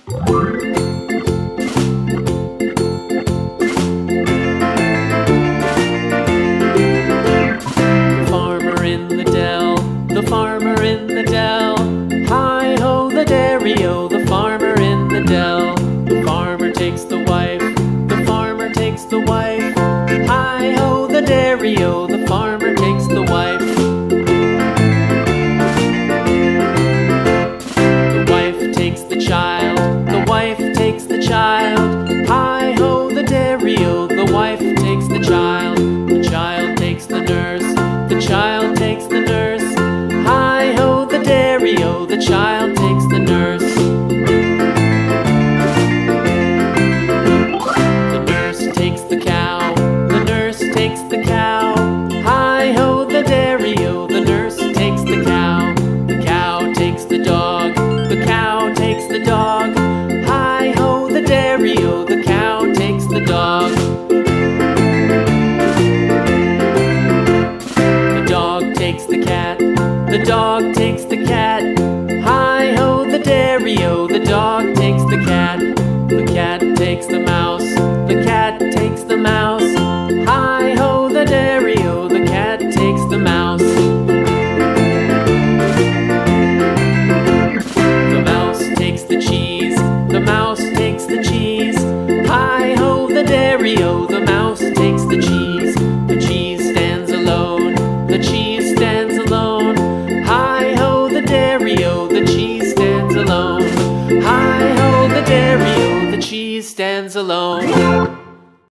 Farmer in the dell, the farmer in the dell. Hi-ho the dairy-o, the farmer in the dell. The farmer takes the wife, the farmer takes the wife. Hi-ho the dairy-o, the farmer takes the wife. The wife takes the child, the wife takes the child. Hi-ho the dairy-o, the wife takes the child. The child takes the nurse, the child takes the nurse. Hi-ho the dairy-o, the child takes the nurse. The nurse takes the cow, the nurse takes the cow. Hi-ho the dairy-o, the nurse takes the cow. The cow takes the dog, the cow takes the dog. Hi-ho the dairy-o, the cow takes the dog. The dog takes the cat, the dog takes the cat. Hi-ho the dairy-o, the dog takes the cat. The cat takes the mouse, the cat